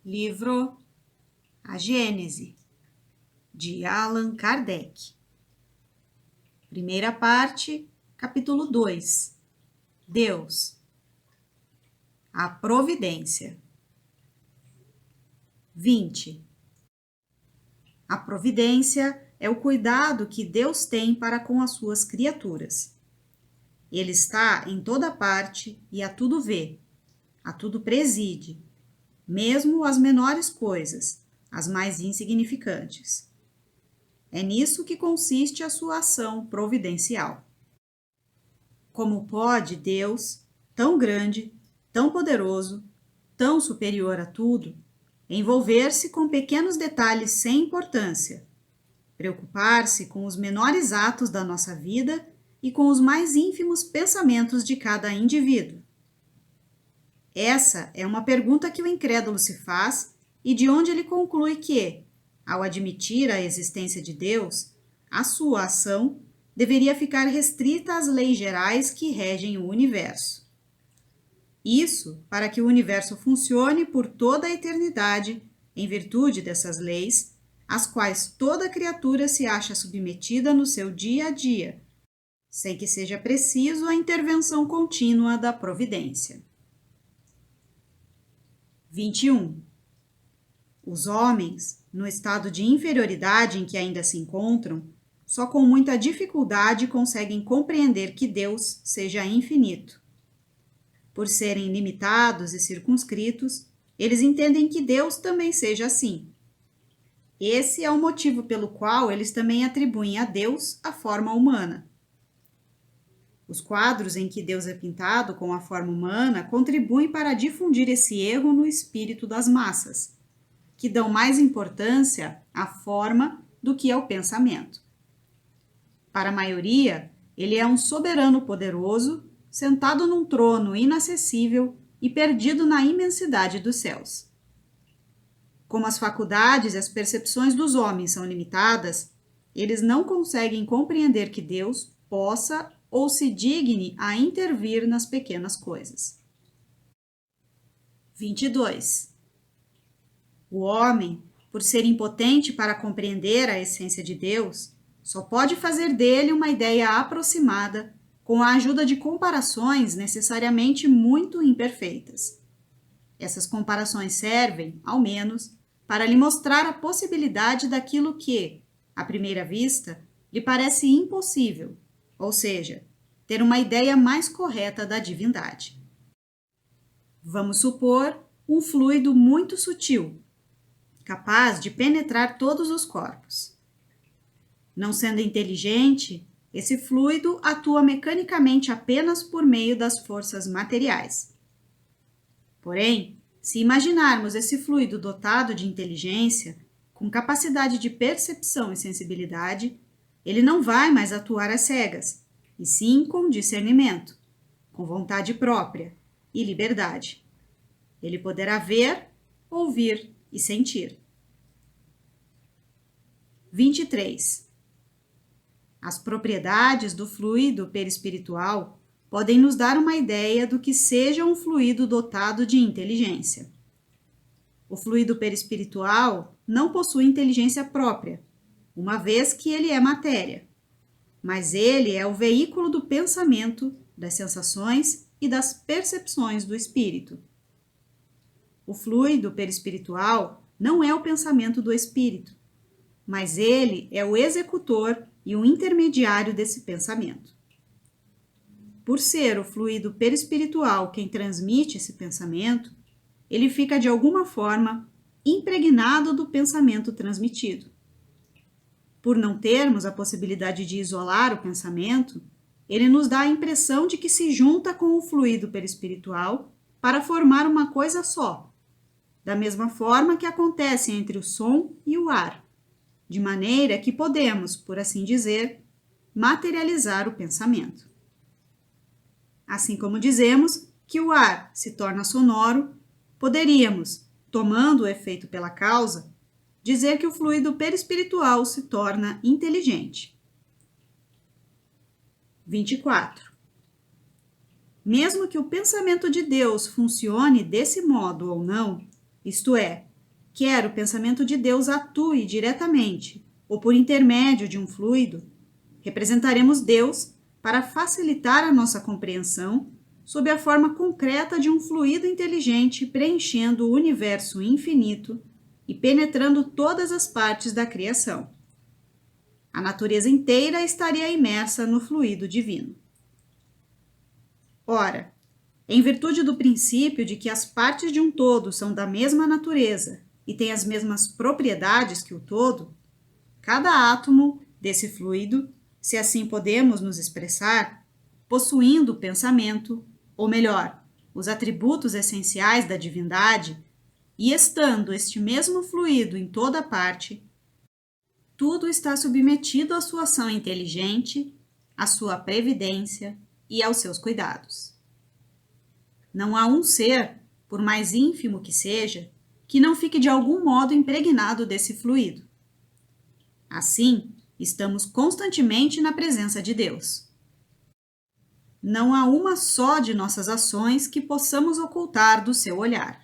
Livro A Gênese, de Allan Kardec. Primeira parte, capítulo 2. Deus. A providência. 20. A providência é o cuidado que Deus tem para com as suas criaturas. Ele está em toda parte e a tudo vê, a tudo preside, mesmo as menores coisas, as mais insignificantes. É nisso que consiste a sua ação providencial. Como pode Deus, tão grande, tão poderoso, tão superior a tudo, envolver-se com pequenos detalhes sem importância, preocupar-se com os menores atos da nossa vida e com os mais ínfimos pensamentos de cada indivíduo? Essa é uma pergunta que o incrédulo se faz e de onde ele conclui que, ao admitir a existência de Deus, a sua ação deveria ficar restrita às leis gerais que regem o universo. Isso para que o universo funcione por toda a eternidade, em virtude dessas leis, às quais toda criatura se acha submetida no seu dia a dia, sem que seja preciso a intervenção contínua da providência. 21. Os homens, no estado de inferioridade em que ainda se encontram, só com muita dificuldade conseguem compreender que Deus seja infinito. Por serem limitados e circunscritos, eles entendem que Deus também seja assim. Esse é o motivo pelo qual eles também atribuem a Deus a forma humana. Os quadros em que Deus é pintado com a forma humana contribuem para difundir esse erro no espírito das massas, que dão mais importância à forma do que ao pensamento. Para a maioria, ele é um soberano poderoso, sentado num trono inacessível e perdido na imensidade dos céus. Como as faculdades e as percepções dos homens são limitadas, eles não conseguem compreender que Deus possa ou se digne a intervir nas pequenas coisas. 22. O homem, por ser impotente para compreender a essência de Deus, só pode fazer dele uma ideia aproximada com a ajuda de comparações necessariamente muito imperfeitas. Essas comparações servem, ao menos, para lhe mostrar a possibilidade daquilo que, à primeira vista, lhe parece impossível, ou seja, ter uma ideia mais correta da divindade. Vamos supor um fluido muito sutil, capaz de penetrar todos os corpos. Não sendo inteligente, esse fluido atua mecanicamente apenas por meio das forças materiais. Porém, se imaginarmos esse fluido dotado de inteligência, com capacidade de percepção e sensibilidade, ele não vai mais atuar às cegas, e sim com discernimento, com vontade própria e liberdade. Ele poderá ver, ouvir e sentir. 23. As propriedades do fluido perispiritual podem nos dar uma ideia do que seja um fluido dotado de inteligência. O fluido perispiritual não possui inteligência própria, uma vez que ele é matéria, mas ele é o veículo do pensamento, das sensações e das percepções do espírito. O fluido perispiritual não é o pensamento do espírito, mas ele é o executor e o intermediário desse pensamento. Por ser o fluido perispiritual quem transmite esse pensamento, ele fica de alguma forma impregnado do pensamento transmitido. Por não termos a possibilidade de isolar o pensamento, ele nos dá a impressão de que se junta com o fluido perispiritual para formar uma coisa só, da mesma forma que acontece entre o som e o ar, de maneira que podemos, por assim dizer, materializar o pensamento. Assim como dizemos que o ar se torna sonoro, poderíamos, tomando o efeito pela causa, dizer que o fluido perispiritual se torna inteligente. 24. Mesmo que o pensamento de Deus funcione desse modo ou não, isto é, quer o pensamento de Deus atue diretamente ou por intermédio de um fluido, representaremos Deus para facilitar a nossa compreensão sob a forma concreta de um fluido inteligente preenchendo o universo infinito e penetrando todas as partes da criação. A natureza inteira estaria imersa no fluido divino. Ora, em virtude do princípio de que as partes de um todo são da mesma natureza e têm as mesmas propriedades que o todo, cada átomo desse fluido, se assim podemos nos expressar, possuindo o pensamento, ou melhor, os atributos essenciais da divindade, e estando este mesmo fluido em toda parte, tudo está submetido à sua ação inteligente, à sua previdência e aos seus cuidados. Não há um ser, por mais ínfimo que seja, que não fique de algum modo impregnado desse fluido. Assim, estamos constantemente na presença de Deus. Não há uma só de nossas ações que possamos ocultar do seu olhar.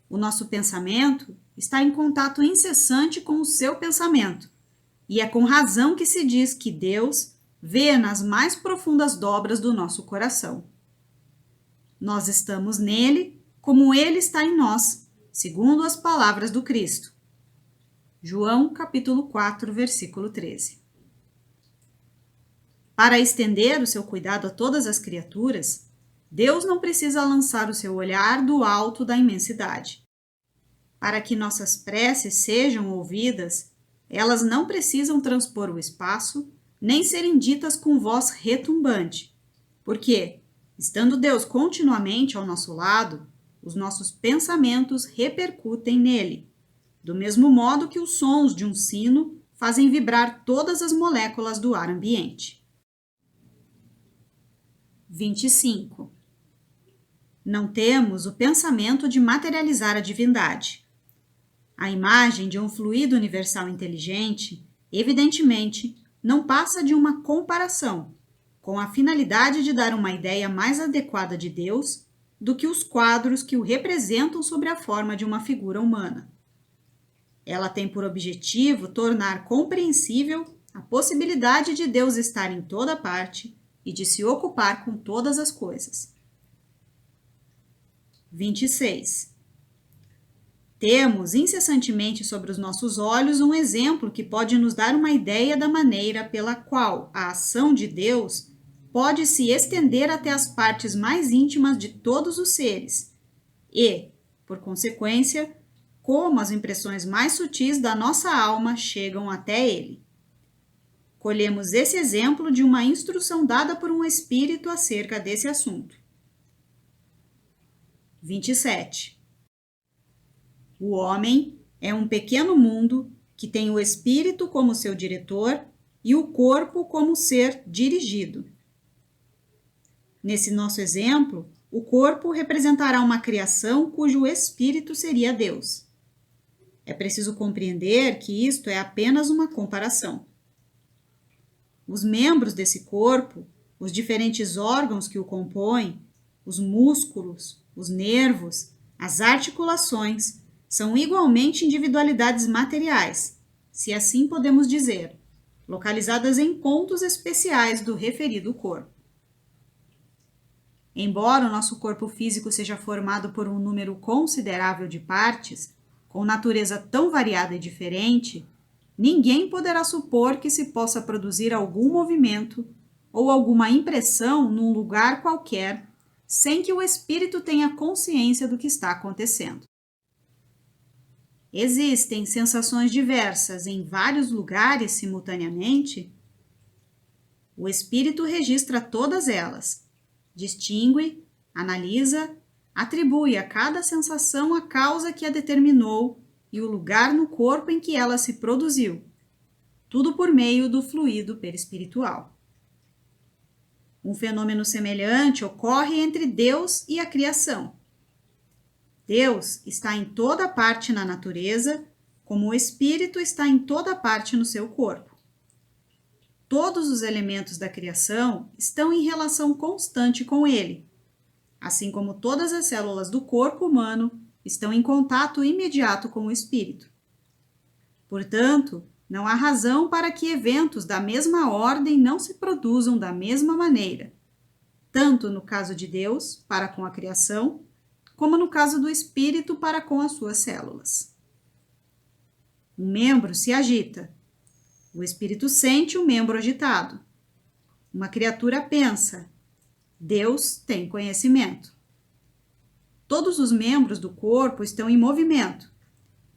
O nosso pensamento está em contato incessante com o seu pensamento, e é com razão que se diz que Deus vê nas mais profundas dobras do nosso coração. Nós estamos nele como ele está em nós, segundo as palavras do Cristo. João, capítulo 4, versículo 13. Para estender o seu cuidado a todas as criaturas, Deus não precisa lançar o seu olhar do alto da imensidade. Para que nossas preces sejam ouvidas, elas não precisam transpor o espaço, nem serem ditas com voz retumbante, porque, estando Deus continuamente ao nosso lado, os nossos pensamentos repercutem nele, do mesmo modo que os sons de um sino fazem vibrar todas as moléculas do ar ambiente. 25. Não temos o pensamento de materializar a divindade. A imagem de um fluido universal inteligente, evidentemente, não passa de uma comparação, com a finalidade de dar uma ideia mais adequada de Deus do que os quadros que o representam sob a forma de uma figura humana. Ela tem por objetivo tornar compreensível a possibilidade de Deus estar em toda parte e de se ocupar com todas as coisas. 26. Temos incessantemente sobre os nossos olhos um exemplo que pode nos dar uma ideia da maneira pela qual a ação de Deus pode se estender até as partes mais íntimas de todos os seres e, por consequência, como as impressões mais sutis da nossa alma chegam até ele. Colhemos esse exemplo de uma instrução dada por um espírito acerca desse assunto. 27. O homem é um pequeno mundo que tem o espírito como seu diretor e o corpo como ser dirigido. Nesse nosso exemplo, o corpo representará uma criação cujo espírito seria Deus. É preciso compreender que isto é apenas uma comparação. Os membros desse corpo, os diferentes órgãos que o compõem, os músculos, os nervos, as articulações, são igualmente individualidades materiais, se assim podemos dizer, localizadas em pontos especiais do referido corpo. Embora o nosso corpo físico seja formado por um número considerável de partes, com natureza tão variada e diferente, ninguém poderá supor que se possa produzir algum movimento ou alguma impressão num lugar qualquer sem que o espírito tenha consciência do que está acontecendo. Existem sensações diversas em vários lugares simultaneamente? O espírito registra todas elas, distingue, analisa, atribui a cada sensação a causa que a determinou e o lugar no corpo em que ela se produziu, tudo por meio do fluido perispiritual. Um fenômeno semelhante ocorre entre Deus e a criação. Deus está em toda parte na natureza, como o espírito está em toda parte no seu corpo. Todos os elementos da criação estão em relação constante com ele, assim como todas as células do corpo humano estão em contato imediato com o espírito. Portanto, não há razão para que eventos da mesma ordem não se produzam da mesma maneira, tanto no caso de Deus, para com a criação, como no caso do espírito para com as suas células. Um membro se agita. O espírito sente o membro agitado. Uma criatura pensa. Deus tem conhecimento. Todos os membros do corpo estão em movimento.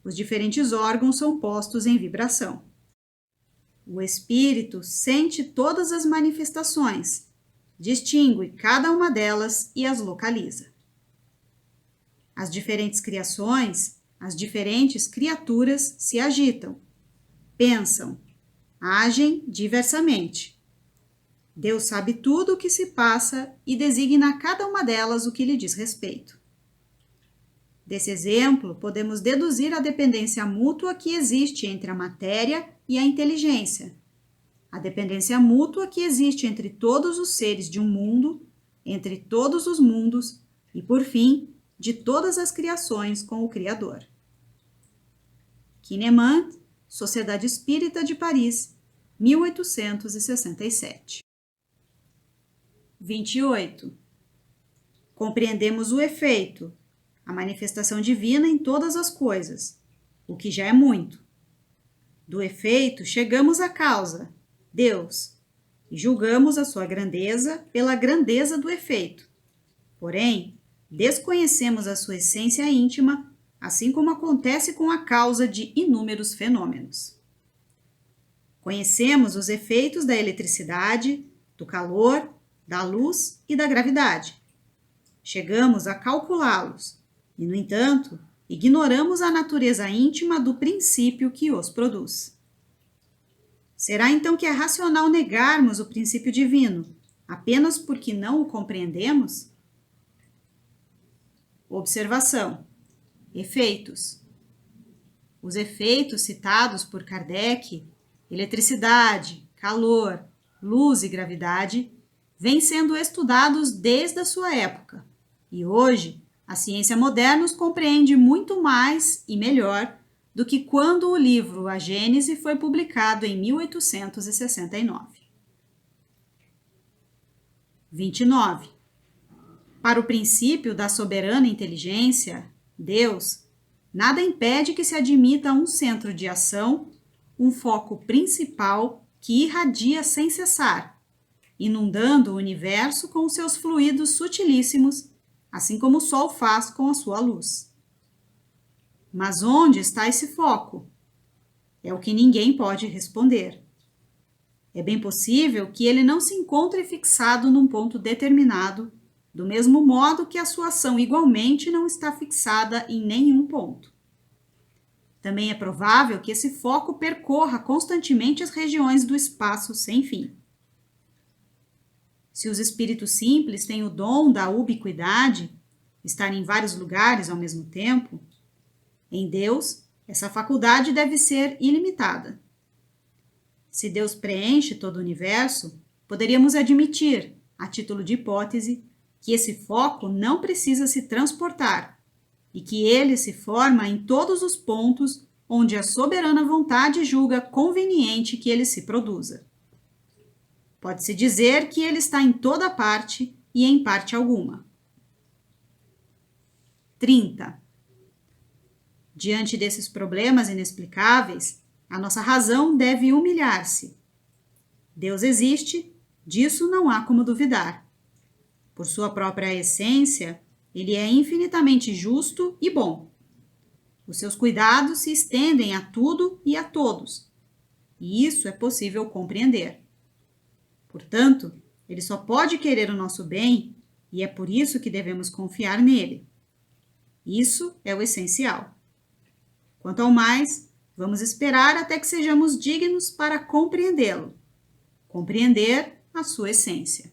Os diferentes órgãos são postos em vibração. O espírito sente todas as manifestações, distingue cada uma delas e as localiza. As diferentes criações, as diferentes criaturas se agitam, pensam, agem diversamente. Deus sabe tudo o que se passa e designa a cada uma delas o que lhe diz respeito. Desse exemplo, podemos deduzir a dependência mútua que existe entre a matéria e a inteligência, a dependência mútua que existe entre todos os seres de um mundo, entre todos os mundos e, por fim, de todas as criações com o Criador. Kineman, Sociedade Espírita de Paris, 1867. 28. Compreendemos o efeito, a manifestação divina em todas as coisas, o que já é muito. Do efeito chegamos à causa, Deus, e julgamos a sua grandeza pela grandeza do efeito. Porém, desconhecemos a sua essência íntima, assim como acontece com a causa de inúmeros fenômenos. Conhecemos os efeitos da eletricidade, do calor, da luz e da gravidade. Chegamos a calculá-los e, no entanto, ignoramos a natureza íntima do princípio que os produz. Será então que é racional negarmos o princípio divino, apenas porque não o compreendemos? Observação. Efeitos. Os efeitos citados por Kardec, eletricidade, calor, luz e gravidade, vêm sendo estudados desde a sua época, e hoje a ciência moderna os compreende muito mais e melhor do que quando o livro A Gênese foi publicado em 1869. 29. Para o princípio da soberana inteligência, Deus, nada impede que se admita um centro de ação, um foco principal que irradia sem cessar, inundando o universo com seus fluidos sutilíssimos, assim como o Sol faz com a sua luz. Mas onde está esse foco? É o que ninguém pode responder. É bem possível que ele não se encontre fixado num ponto determinado, do mesmo modo que a sua ação igualmente não está fixada em nenhum ponto. Também é provável que esse foco percorra constantemente as regiões do espaço sem fim. Se os espíritos simples têm o dom da ubiquidade, estar em vários lugares ao mesmo tempo, em Deus, essa faculdade deve ser ilimitada. Se Deus preenche todo o universo, poderíamos admitir, a título de hipótese, que esse foco não precisa se transportar e que ele se forma em todos os pontos onde a soberana vontade julga conveniente que ele se produza. Pode-se dizer que ele está em toda parte e em parte alguma. 30. Diante desses problemas inexplicáveis, a nossa razão deve humilhar-se. Deus existe, disso não há como duvidar. Por sua própria essência, ele é infinitamente justo e bom. Os seus cuidados se estendem a tudo e a todos, e isso é possível compreender. Portanto, ele só pode querer o nosso bem, e é por isso que devemos confiar nele. Isso é o essencial. Quanto ao mais, vamos esperar até que sejamos dignos para compreendê-lo, compreender a sua essência.